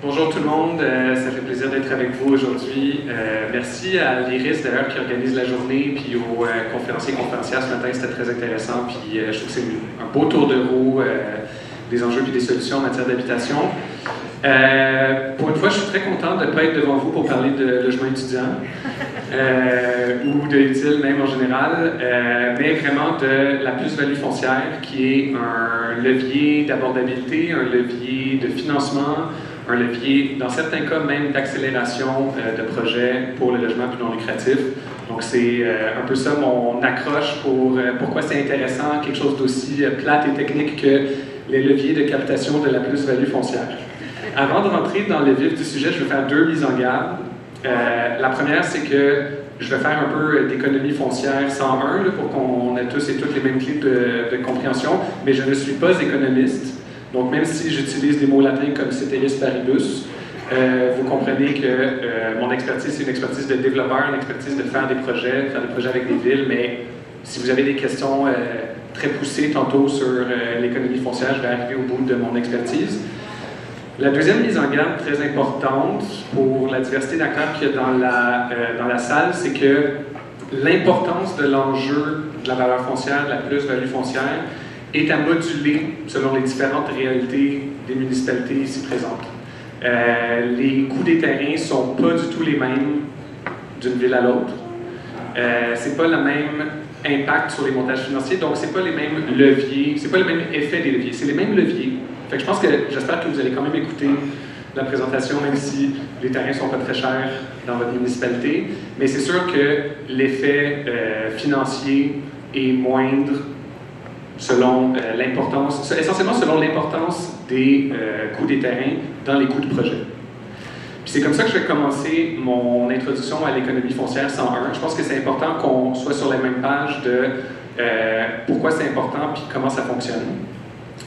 Bonjour tout le monde, ça fait plaisir d'être avec vous aujourd'hui. Merci à l'IRIS d'ailleurs qui organise la journée, puis aux conférenciers et conférencières ce matin, c'était très intéressant, puis je trouve que c'est un beau tour de roue des enjeux et des solutions en matière d'habitation. Pour une fois, je suis très content de ne pas être devant vous pour parler de logement étudiant, ou de l'utile même en général, mais vraiment de la plus-value foncière qui est un levier d'abordabilité, un levier de financement, un levier, dans certains cas même, d'accélération de projets pour le logement plus non lucratif. Donc c'est un peu ça mon accroche pour pourquoi c'est intéressant, quelque chose d'aussi plate et technique que les leviers de captation de la plus-value foncière. Avant de rentrer dans le vif du sujet, je vais faire deux mises en garde. La première, c'est que je vais faire un peu d'économie foncière 101 là, pour qu'on ait tous et toutes les mêmes clés de compréhension, mais je ne suis pas économiste. Donc, même si j'utilise des mots latins comme ceteris paribus, vous comprenez que mon expertise, c'est une expertise de développeur, une expertise de faire des projets avec des villes, mais si vous avez des questions très poussées tantôt sur l'économie foncière, je vais arriver au bout de mon expertise. La deuxième mise en garde très importante pour la diversité d'acteurs qu'il y a dans la salle, c'est que l'importance de l'enjeu de la valeur foncière, de la plus-value foncière, est à moduler selon les différentes réalités des municipalités ici présentes. Les coûts des terrains ne sont pas du tout les mêmes d'une ville à l'autre. C'est pas le même impact sur les montages financiers, donc c'est pas les mêmes leviers, c'est pas le même effet des leviers, c'est les mêmes leviers. Fait que j'espère que vous allez quand même écouter la présentation, même si les terrains ne sont pas très chers dans votre municipalité, mais c'est sûr que l'effet financier est moindre selon l'importance, essentiellement selon l'importance des coûts des terrains dans les coûts de projet. Puis c'est comme ça que je vais commencer mon introduction à l'économie foncière 101. Je pense que c'est important qu'on soit sur la même page de pourquoi c'est important puis comment ça fonctionne.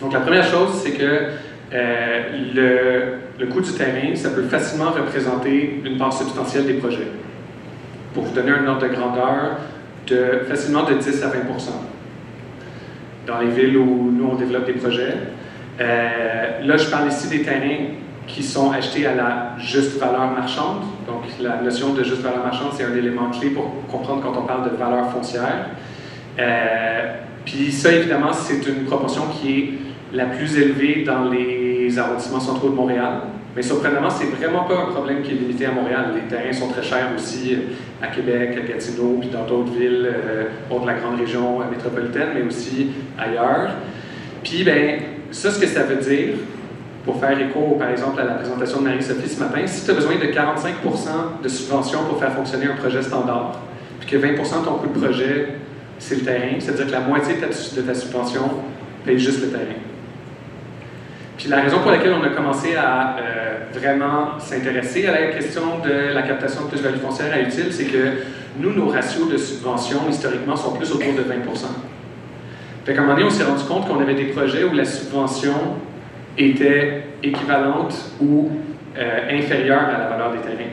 Donc la première chose, c'est que le coût du terrain, ça peut facilement représenter une part substantielle des projets. Pour vous donner un ordre de grandeur, facilement de 10 à 20 % dans les villes où nous, on développe des projets. Là, je parle ici des terrains qui sont achetés à la juste valeur marchande. Donc, la notion de juste valeur marchande, c'est un élément clé pour comprendre quand on parle de valeur foncière. Puis ça, évidemment, c'est une proportion qui est la plus élevée dans les arrondissements centraux de Montréal. Mais surprenamment, c'est vraiment pas un problème qui est limité à Montréal. Les terrains sont très chers aussi à Québec, à Gatineau, puis dans d'autres villes hors de la grande région métropolitaine, mais aussi ailleurs. Puis, ben, ça, ce que ça veut dire, pour faire écho, par exemple, à la présentation de Marie-Sophie ce matin, si tu as besoin de 45 % de subvention pour faire fonctionner un projet standard, puis que 20 % de ton coût de projet, c'est le terrain, c'est-à-dire que la moitié de ta subvention paye juste le terrain. Puis la raison pour laquelle on a commencé à vraiment s'intéresser à la question de la captation de plus-value foncière à utile, c'est que nous, nos ratios de subvention, historiquement, sont plus autour de 20 %. Fait qu'à un moment donné, on s'est rendu compte qu'on avait des projets où la subvention était équivalente ou inférieure à la valeur des terrains.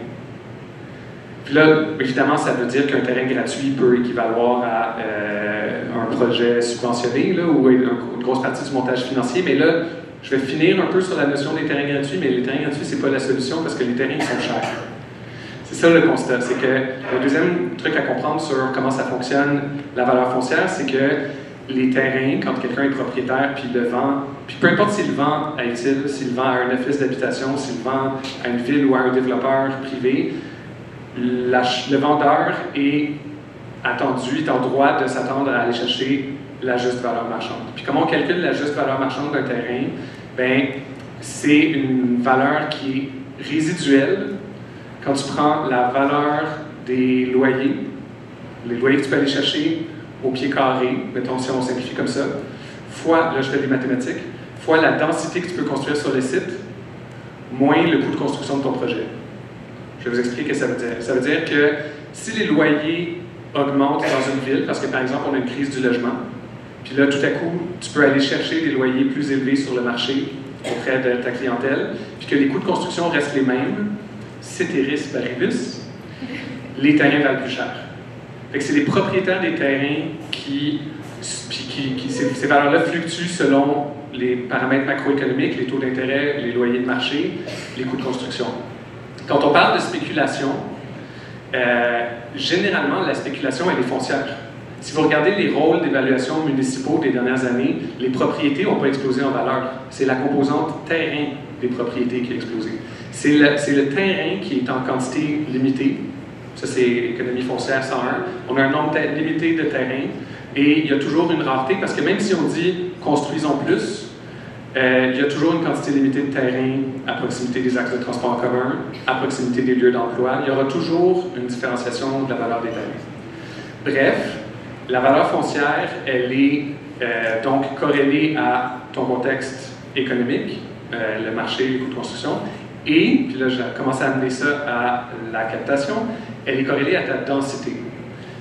Puis là, évidemment, ça veut dire qu'un terrain gratuit peut équivaloir à un projet subventionné, là, ou une grosse partie du montage financier, mais là, je vais finir un peu sur la notion des terrains gratuits, mais les terrains gratuits, c'est pas la solution parce que les terrains sont chers. C'est ça le constat, c'est que le deuxième truc à comprendre sur comment ça fonctionne, la valeur foncière, c'est que les terrains, quand quelqu'un est propriétaire puis le vend, puis peu importe s'il le vend à utile, s'il le vend à un office d'habitation, s'il le vend à une ville ou à un développeur privé, le vendeur est en droit de s'attendre à aller chercher la juste valeur marchande. Puis comment on calcule la juste valeur marchande d'un terrain? Bien, c'est une valeur qui est résiduelle quand tu prends la valeur des loyers, les loyers que tu peux aller chercher au pied carré, mettons si on simplifie comme ça, fois, là je fais des mathématiques, fois la densité que tu peux construire sur le site, moins le coût de construction de ton projet. Je vais vous expliquer ce que ça veut dire. Ça veut dire que si les loyers augmentent dans une ville, parce que par exemple on a une crise du logement, puis là, tout à coup, tu peux aller chercher des loyers plus élevés sur le marché auprès de ta clientèle, puis que les coûts de construction restent les mêmes, ceteris paribus, les terrains valent plus cher. Fait que c'est les propriétaires des terrains ces valeurs-là fluctuent selon les paramètres macroéconomiques, les taux d'intérêt, les loyers de marché, les coûts de construction. Quand on parle de spéculation, généralement, la spéculation, elle est foncière. Si vous regardez les rôles d'évaluation municipaux des dernières années, les propriétés n'ont pas explosé en valeur. C'est la composante terrain des propriétés qui a explosé. C'est le terrain qui est en quantité limitée. Ça, c'est économie foncière 101. On a un nombre limité de terrain et il y a toujours une rareté parce que même si on dit construisons plus, il y a toujours une quantité limitée de terrain à proximité des axes de transport en commun, à proximité des lieux d'emploi. Il y aura toujours une différenciation de la valeur des terrains. Bref, la valeur foncière, elle est donc corrélée à ton contexte économique, le marché, les coûts de construction, et, puis là, je commence à amener ça à la captation, elle est corrélée à ta densité.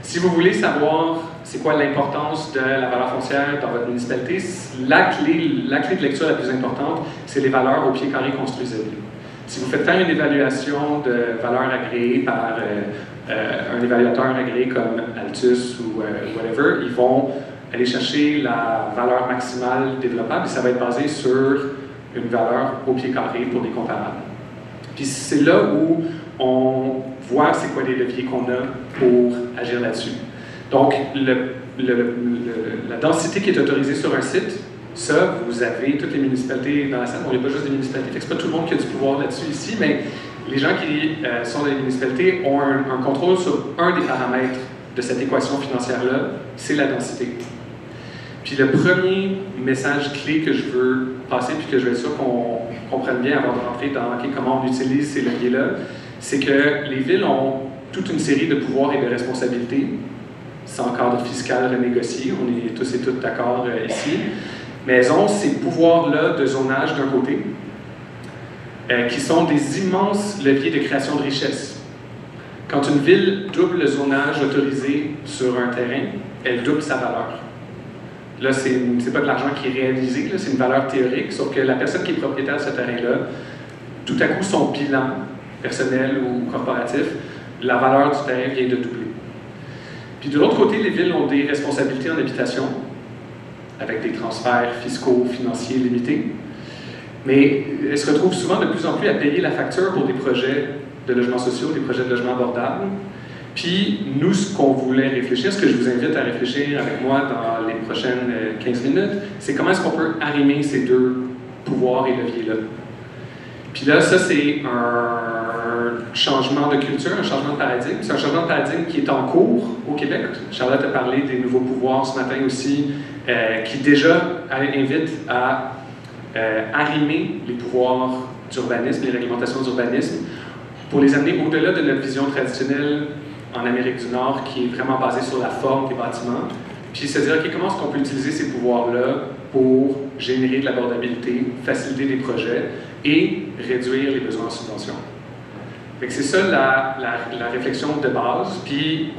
Si vous voulez savoir c'est quoi l'importance de la valeur foncière dans votre municipalité, la clé de lecture la plus importante, c'est les valeurs au pied carré construisibles. Si vous faites faire une évaluation de valeur agréée par un évaluateur agréé comme Altus ou whatever, ils vont aller chercher la valeur maximale développable et ça va être basé sur une valeur au pied carré pour des comparables. Puis c'est là où on voit c'est quoi les leviers qu'on a pour agir là-dessus. Donc, la densité qui est autorisée sur un site, ça, vous avez toutes les municipalités dans la salle. On n'est pas juste des municipalités, c'est pas tout le monde qui a du pouvoir là-dessus ici, mais les gens qui sont dans les municipalités ont un contrôle sur un des paramètres de cette équation financière-là, c'est la densité. Puis le premier message clé que je veux passer, puis que je veux être sûr qu'on comprenne bien avant de rentrer dans comment on utilise ces leviers-là, c'est que les villes ont toute une série de pouvoirs et de responsabilités, sans cadre fiscal renégocié, on est tous et toutes d'accord ici, mais elles ont ces pouvoirs-là de zonage d'un côté, qui sont des immenses leviers de création de richesse. Quand une ville double le zonage autorisé sur un terrain, elle double sa valeur. Là, c'est pas de l'argent qui est réalisé, c'est une valeur théorique, sauf que la personne qui est propriétaire de ce terrain-là, tout à coup, son bilan personnel ou corporatif, la valeur du terrain vient de doubler. Puis de l'autre côté, les villes ont des responsabilités en habitation, avec des transferts fiscaux, financiers limités, mais elles se retrouvent souvent de plus en plus à payer la facture pour des projets de logements sociaux, des projets de logements abordables. Puis, nous, ce qu'on voulait réfléchir, ce que je vous invite à réfléchir avec moi dans les prochaines 15 minutes, c'est comment est-ce qu'on peut arrimer ces deux pouvoirs et leviers-là. Puis là, ça, c'est un changement de culture, un changement de paradigme. C'est un changement de paradigme qui est en cours au Québec. Charlotte a parlé des nouveaux pouvoirs ce matin aussi, qui déjà invitent à arrimer les pouvoirs d'urbanisme, les réglementations d'urbanisme, pour les amener au-delà de notre vision traditionnelle en Amérique du Nord, qui est vraiment basée sur la forme des bâtiments, puis se dire, OK, comment est-ce qu'on peut utiliser ces pouvoirs-là pour générer de l'abordabilité, faciliter des projets et réduire les besoins en subvention. C'est ça la réflexion de base. Puis,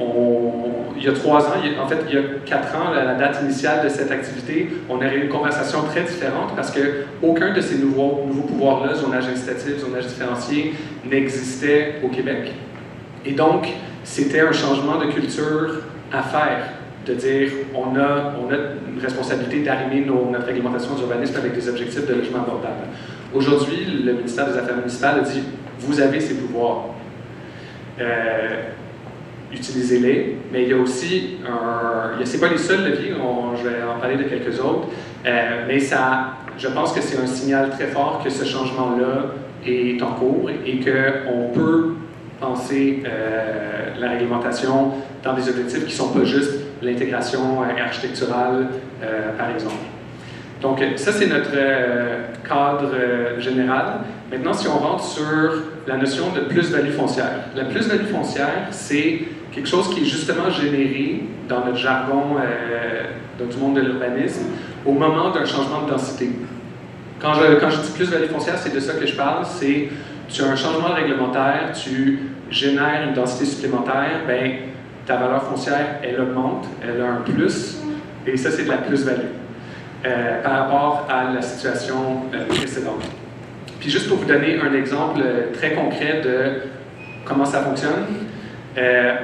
il y a 3 ans, en fait, il y a 4 ans, la date initiale de cette activité, on aurait eu une conversation très différente parce qu'aucun de ces nouveaux pouvoirs-là, zonage incitatif, zonage différencié, n'existait au Québec. Et donc, c'était un changement de culture à faire, de dire on a une responsabilité d'arrimer notre réglementation d'urbanisme avec des objectifs de logement abordable. Aujourd'hui, le ministère des Affaires municipales a dit vous avez ces pouvoirs. Utilisez-les, mais il y a aussi c'est pas les seuls leviers, je vais en parler de quelques autres, mais je pense que c'est un signal très fort que ce changement-là est en cours et qu'on peut penser la réglementation dans des objectifs qui ne sont pas juste l'intégration architecturale, par exemple. Donc, ça, c'est notre cadre général. Maintenant, si on rentre sur la notion de plus-value foncière. La plus-value foncière, c'est quelque chose qui est justement généré dans notre jargon du monde de l'urbanisme au moment d'un changement de densité. Quand je dis plus-value foncière, c'est de ça que je parle, c'est tu as un changement réglementaire, tu génères une densité supplémentaire, bien, ta valeur foncière, elle augmente, elle a un plus, et ça, c'est de la plus-value par rapport à la situation précédente. Puis juste pour vous donner un exemple très concret de comment ça fonctionne,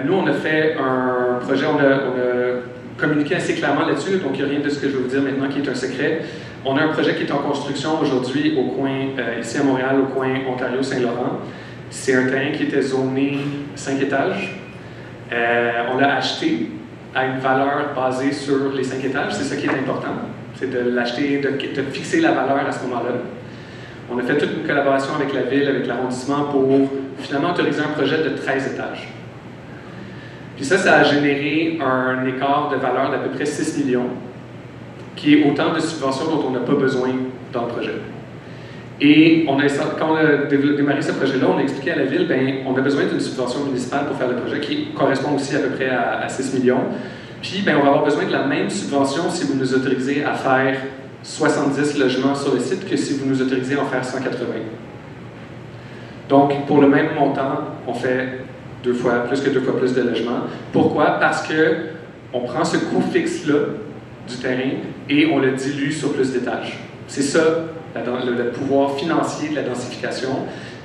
nous, on a fait un projet, on a communiqué assez clairement là-dessus, donc il n'y a rien de ce que je vais vous dire maintenant qui est un secret. On a un projet qui est en construction aujourd'hui au coin, ici à Montréal, au coin Ontario-Saint-Laurent. C'est un terrain qui était zoné 5 étages. On l'a acheté à une valeur basée sur les 5 étages. C'est ça qui est important. C'est de l'acheter, de fixer la valeur à ce moment-là. On a fait toute une collaboration avec la ville, avec l'arrondissement pour finalement autoriser un projet de 13 étages. Puis ça a généré un écart de valeur d'à peu près 6 millions, qui est autant de subventions dont on n'a pas besoin dans le projet. Et quand on a démarré ce projet-là, on a expliqué à la ville, bien, on a besoin d'une subvention municipale pour faire le projet, qui correspond aussi à peu près à 6 millions. Puis, bien, on va avoir besoin de la même subvention si vous nous autorisez à faire 70 logements sur le site que si vous nous autorisez à en faire 180. Donc, pour le même montant, on fait plus que deux fois plus de logements. Pourquoi? Parce qu'on prend ce coût fixe-là du terrain et on le dilue sur plus d'étages. C'est ça, le pouvoir financier de la densification.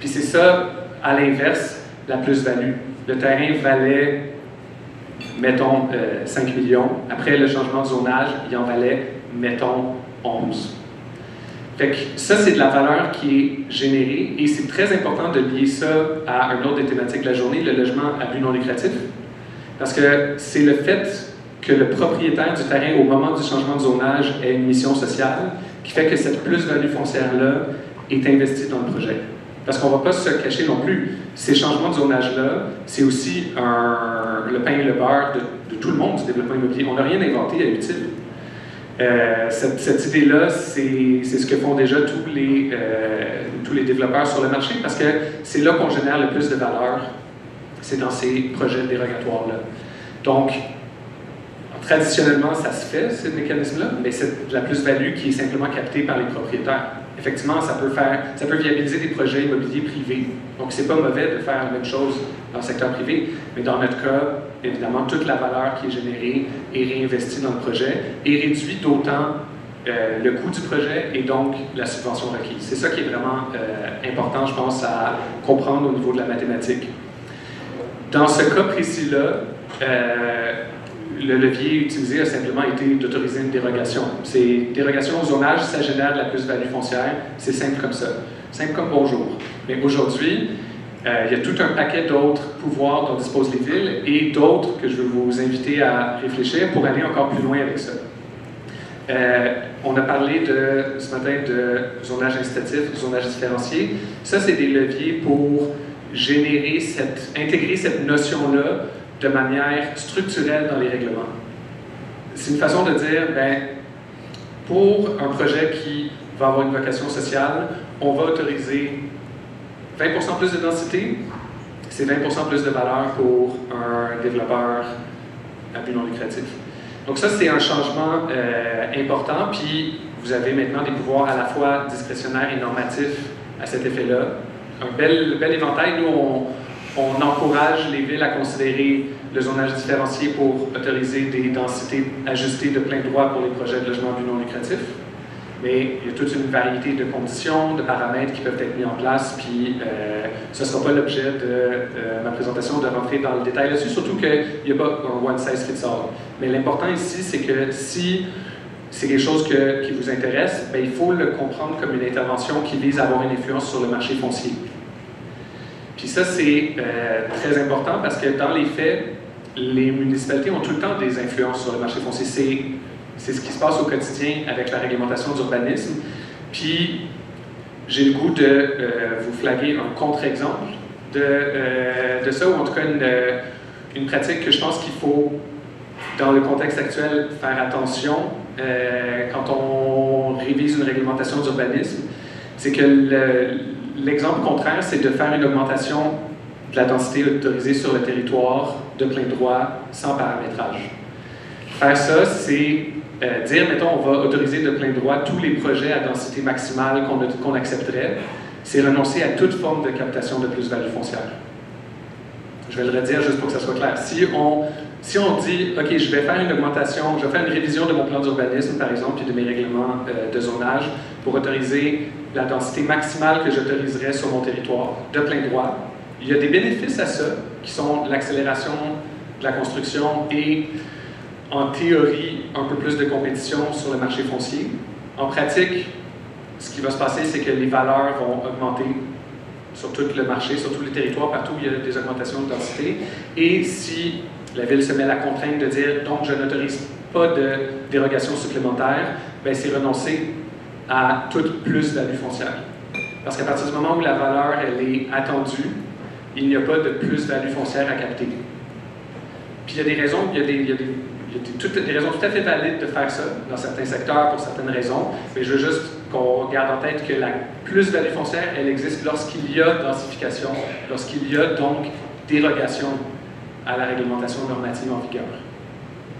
Puis c'est ça, à l'inverse, la plus-value. Le terrain valait, mettons, 5 millions. Après le changement de zonage, il en valait, mettons, 11. Fait que ça, c'est de la valeur qui est générée et c'est très important de lier ça à un autre des thématiques de la journée, le logement à but non lucratif. Parce que c'est le fait que le propriétaire du terrain, au moment du changement de zonage, ait une mission sociale qui fait que cette plus-value foncière-là est investie dans le projet. Parce qu'on ne va pas se cacher non plus. Ces changements de zonage-là, c'est aussi le pain et le beurre de tout le monde du développement immobilier. On n'a rien inventé à utile. Cette idée-là, c'est ce que font déjà tous les développeurs sur le marché parce que c'est là qu'on génère le plus de valeur, c'est dans ces projets dérogatoires-là. Donc, traditionnellement, ça se fait, ce mécanisme-là, mais c'est de la plus-value qui est simplement captée par les propriétaires. Effectivement, ça peut viabiliser des projets immobiliers privés. Donc, c'est pas mauvais de faire la même chose dans le secteur privé, mais dans notre cas, évidemment, toute la valeur qui est générée est réinvestie dans le projet et réduit d'autant le coût du projet et donc la subvention requise. C'est ça qui est vraiment important, je pense, à comprendre au niveau de la mathématique. Dans ce cas précis-là, le levier utilisé a simplement été d'autoriser une dérogation. C'est dérogation au zonage, ça génère de la plus-value foncière. C'est simple comme ça. Simple comme bonjour. Mais aujourd'hui, il y a tout un paquet d'autres pouvoirs dont disposent les villes et d'autres que je veux vous inviter à réfléchir pour aller encore plus loin avec ça. On a parlé ce matin de zonage incitatif, zonage différencié. Ça, c'est des leviers pour intégrer cette notion-là de manière structurelle dans les règlements. C'est une façon de dire, bien, pour un projet qui va avoir une vocation sociale, on va autoriser 20% plus de densité, c'est 20% plus de valeur pour un développeur à but non lucratif. Donc ça, c'est un changement important, puis vous avez maintenant des pouvoirs à la fois discrétionnaires et normatifs à cet effet-là. Un bel éventail. Nous, on encourage les villes à considérer le zonage différencié pour autoriser des densités ajustées de plein droit pour les projets de logement à but non lucratif. Mais il y a toute une variété de conditions, de paramètres qui peuvent être mis en place, puis ce ne sera pas l'objet de ma présentation de rentrer dans le détail là-dessus, surtout qu'il n'y a pas un one size fits all. Mais l'important ici, c'est que si c'est quelque chose qui vous intéresse, bien, il faut le comprendre comme une intervention qui vise à avoir une influence sur le marché foncier. Puis ça, c'est très important parce que dans les faits, les municipalités ont tout le temps des influences sur le marché foncier. C'est ce qui se passe au quotidien avec la réglementation d'urbanisme. Puis, j'ai le goût de vous flaguer un contre-exemple de ça, ou en tout cas une pratique que je pense qu'il faut, dans le contexte actuel, faire attention quand on révise une réglementation d'urbanisme. C'est que l'exemple contraire, c'est de faire une augmentation de la densité autorisée sur le territoire de plein droit sans paramétrage. Faire ça, c'est dire, mettons, on va autoriser de plein droit tous les projets à densité maximale qu'on accepterait, c'est renoncer à toute forme de captation de plus-value foncière. Je vais le redire juste pour que ça soit clair. Si on dit, OK, je vais faire une augmentation, je vais faire une révision de mon plan d'urbanisme, par exemple, puis de mes règlements de zonage, pour autoriser la densité maximale que j'autoriserais sur mon territoire de plein droit, il y a des bénéfices à ça, qui sont l'accélération de la construction et en théorie, un peu plus de compétition sur le marché foncier. En pratique, ce qui va se passer, c'est que les valeurs vont augmenter sur tout le marché, sur tous les territoires, partout où il y a des augmentations de densité. Et si la ville se met la contrainte de dire « donc je n'autorise pas de dérogation supplémentaire », bien c'est renoncer à toute plus-value foncière. Parce qu'à partir du moment où la valeur elle est attendue, il n'y a pas de plus-value foncière à capter. Puis il y a des raisons, il y a des raisons tout à fait valides de faire ça dans certains secteurs pour certaines raisons, mais je veux juste qu'on garde en tête que la plus-value foncière, elle existe lorsqu'il y a densification, lorsqu'il y a donc dérogation à la réglementation normative en vigueur.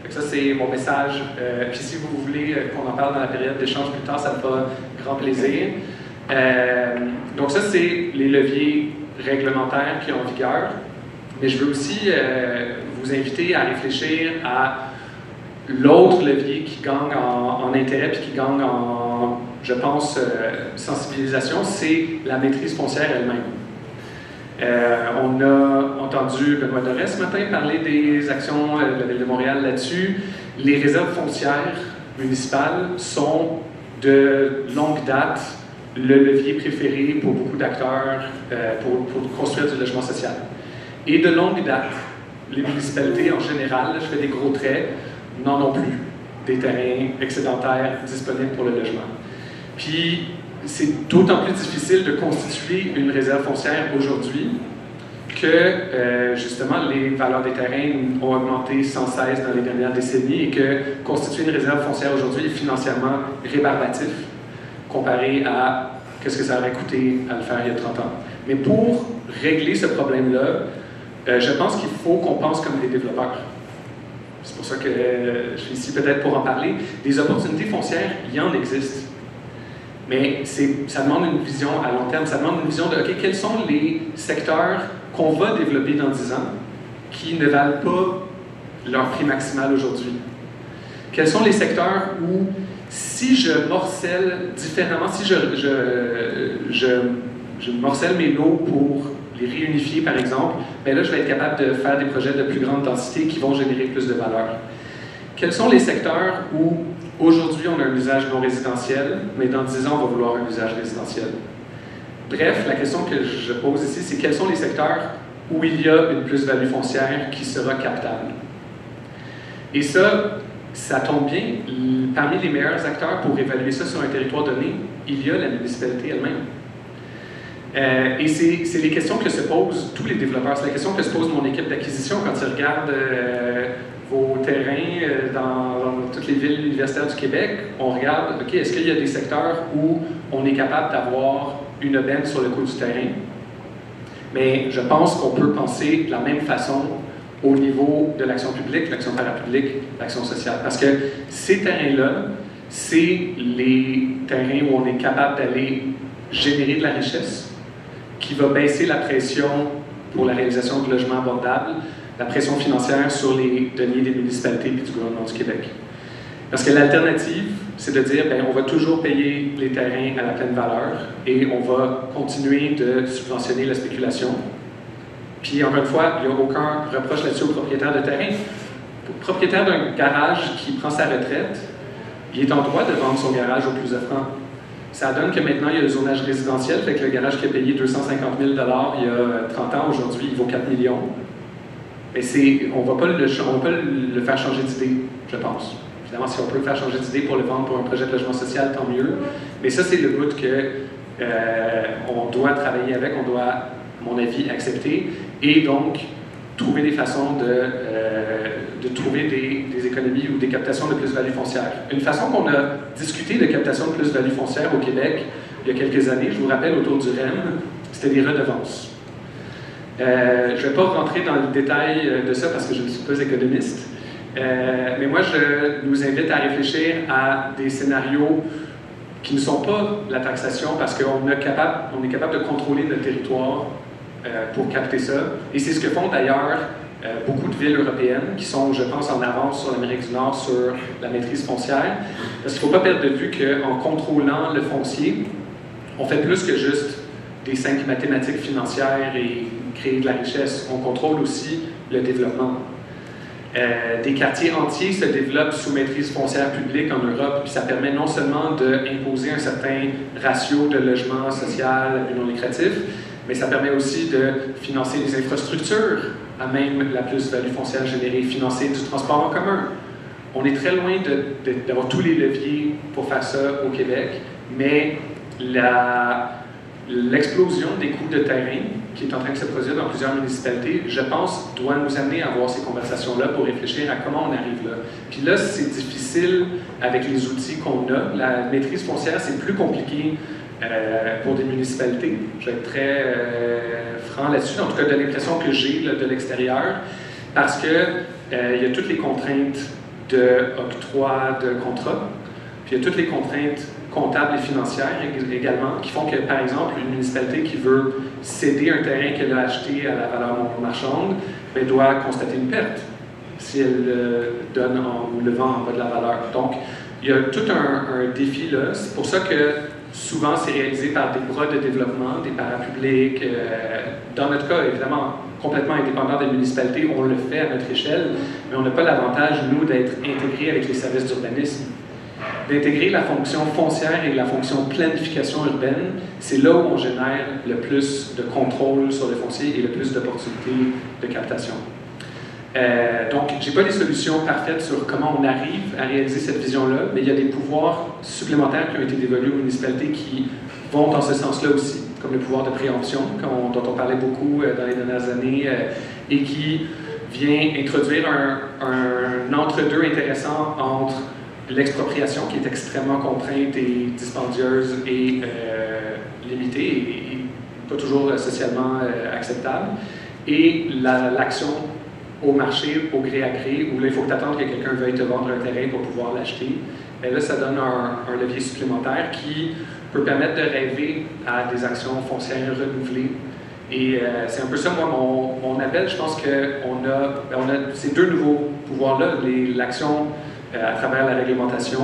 Donc ça, c'est mon message. Puis si vous voulez qu'on en parle dans la période d'échange plus tard, ça me fera grand plaisir. Donc ça, c'est les leviers réglementaires qui sont en vigueur. Mais je veux aussi vous inviter à réfléchir à l'autre levier qui gagne en intérêt puis qui gagne en, je pense, sensibilisation, c'est la maîtrise foncière elle-même. On a entendu Benoît Doré ce matin parler des actions de la Ville de Montréal là-dessus. Les réserves foncières municipales sont de longue date le levier préféré pour beaucoup d'acteurs pour construire du logement social. Et de longue date, les municipalités en général, je fais des gros traits, n'en ont plus des terrains excédentaires disponibles pour le logement. Puis, c'est d'autant plus difficile de constituer une réserve foncière aujourd'hui que, justement, les valeurs des terrains ont augmenté sans cesse dans les dernières décennies et que constituer une réserve foncière aujourd'hui est financièrement rébarbatif comparé à ce que ça aurait coûté à le faire il y a 30 ans. Mais pour régler ce problème-là, je pense qu'il faut qu'on pense comme des développeurs. C'est pour ça que je suis ici peut-être pour en parler. Des opportunités foncières, il y en existe. Mais ça demande une vision à long terme, ça demande une vision de OK, quels sont les secteurs qu'on va développer dans 10 ans qui ne valent pas leur prix maximal aujourd'hui? Quels sont les secteurs où, si je morcelle différemment, si je morcelle mes lots pour les réunifier, par exemple, bien là, je vais être capable de faire des projets de plus grande densité qui vont générer plus de valeur. Quels sont les secteurs où, aujourd'hui, on a un usage non résidentiel, mais dans 10 ans, on va vouloir un usage résidentiel? Bref, la question que je pose ici, c'est quels sont les secteurs où il y a une plus-value foncière qui sera captable? Et ça tombe bien, parmi les meilleurs acteurs pour évaluer ça sur un territoire donné, il y a la municipalité elle-même. Et c'est les questions que se posent tous les développeurs. C'est la question que se pose mon équipe d'acquisition quand ils regardent vos terrains dans toutes les villes universitaires du Québec. On regarde, OK, est-ce qu'il y a des secteurs où on est capable d'avoir une aubaine sur le coût du terrain? Mais je pense qu'on peut penser de la même façon au niveau de l'action publique, l'action parapublique, l'action sociale. Parce que ces terrains-là, c'est les terrains où on est capable d'aller générer de la richesse, qui va baisser la pression pour la réalisation de logements abordables, la pression financière sur les deniers des municipalités et du gouvernement du Québec. Parce que l'alternative, c'est de dire, bien, on va toujours payer les terrains à la pleine valeur et on va continuer de subventionner la spéculation. Puis, encore une fois, il n'y a aucun reproche là-dessus au propriétaire de terrain. Le propriétaire d'un garage qui prend sa retraite, il est en droit de vendre son garage au plus offrant. Ça donne que maintenant, il y a le zonage résidentiel, fait que le garage qui a payé 250 000 $, il y a 30 ans, aujourd'hui, il vaut 4 millions. Mais on ne va pas le faire changer d'idée, je pense. Évidemment, si on peut le faire changer d'idée pour le vendre pour un projet de logement social, tant mieux. Mais ça, c'est le bout qu'on doit travailler avec, on doit, à mon avis, accepter. Et donc, trouver des façons de trouver des économies ou des captations de plus-value foncière. Une façon qu'on a discuté de captation de plus-value foncière au Québec il y a quelques années, je vous rappelle, autour du REM, c'était des redevances. Je ne vais pas rentrer dans le détail de ça parce que je ne suis pas économiste, mais moi, je nous invite à réfléchir à des scénarios qui ne sont pas la taxation parce qu'on est capable de contrôler notre territoire pour capter ça. Et c'est ce que font d'ailleurs beaucoup de villes européennes qui sont, je pense, en avance sur l'Amérique du Nord sur la maîtrise foncière. Parce qu'il ne faut pas perdre de vue qu'en contrôlant le foncier, on fait plus que juste des simples mathématiques financières et créer de la richesse. On contrôle aussi le développement. Des quartiers entiers se développent sous maîtrise foncière publique en Europe, puis ça permet non seulement d'imposer un certain ratio de logement social à but non lucratif, mais ça permet aussi de financer les infrastructures à même la plus-value foncière générée, financer du transport en commun. On est très loin d'avoir tous les leviers pour faire ça au Québec, mais l'explosion des coûts de terrain qui est en train de se produire dans plusieurs municipalités, je pense, doit nous amener à avoir ces conversations-là pour réfléchir à comment on arrive là. Puis là, c'est difficile avec les outils qu'on a. La maîtrise foncière, c'est plus compliqué pour des municipalités. Je vais être très franc là-dessus, en tout cas de l'impression que j'ai de l'extérieur, parce qu'il y a toutes les contraintes d'octroi de contrat, puis il y a toutes les contraintes comptables et financières également, qui font que, par exemple, une municipalité qui veut céder un terrain qu'elle a acheté à la valeur non marchande, bien, doit constater une perte si elle donne ou le vend en bas de la valeur. Donc, il y a tout un défi là. C'est pour ça que souvent, c'est réalisé par des bras de développement, des parapublics. Dans notre cas, évidemment, complètement indépendant des municipalités, on le fait à notre échelle, mais on n'a pas l'avantage, nous, d'être intégrés avec les services d'urbanisme. D'intégrer la fonction foncière et la fonction planification urbaine, c'est là où on génère le plus de contrôle sur le foncier et le plus d'opportunités de captation. Donc, je n'ai pas des solutions parfaites sur comment on arrive à réaliser cette vision-là, mais il y a des pouvoirs supplémentaires qui ont été dévolus aux municipalités qui vont dans ce sens-là aussi, comme le pouvoir de préemption, dont on parlait beaucoup dans les dernières années, et qui vient introduire un entre-deux intéressant entre l'expropriation, qui est extrêmement contrainte et dispendieuse et limitée, et pas toujours socialement acceptable, et l'action au marché, au gré à gré, où là, il faut t'attendre que quelqu'un veuille te vendre un terrain pour pouvoir l'acheter. Et là, ça donne un levier supplémentaire qui peut permettre de rêver à des actions foncières renouvelées. Et c'est un peu ça, moi, mon appel. Je pense qu'on a ces deux nouveaux pouvoirs-là, l'action à travers la réglementation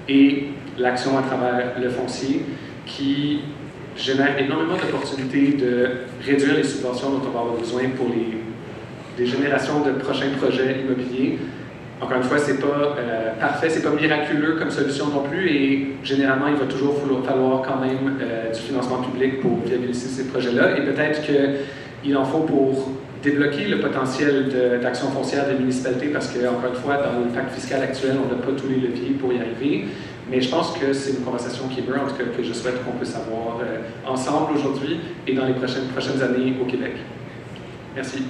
et l'action à travers le foncier, qui génère énormément d'opportunités de réduire les subventions dont on va avoir besoin pour des générations de prochains projets immobiliers. Encore une fois, c'est pas parfait, c'est pas miraculeux comme solution non plus, et généralement, il va toujours falloir quand même du financement public pour viabiliser ces projets-là, et peut-être qu'il en faut pour débloquer le potentiel d'action foncière des municipalités, parce que, encore une fois, dans le pacte fiscal actuel, on n'a pas tous les leviers pour y arriver, mais je pense que c'est une conversation qui est bonne, en tout cas, que je souhaite qu'on puisse avoir ensemble aujourd'hui et dans les prochaines années au Québec. Merci.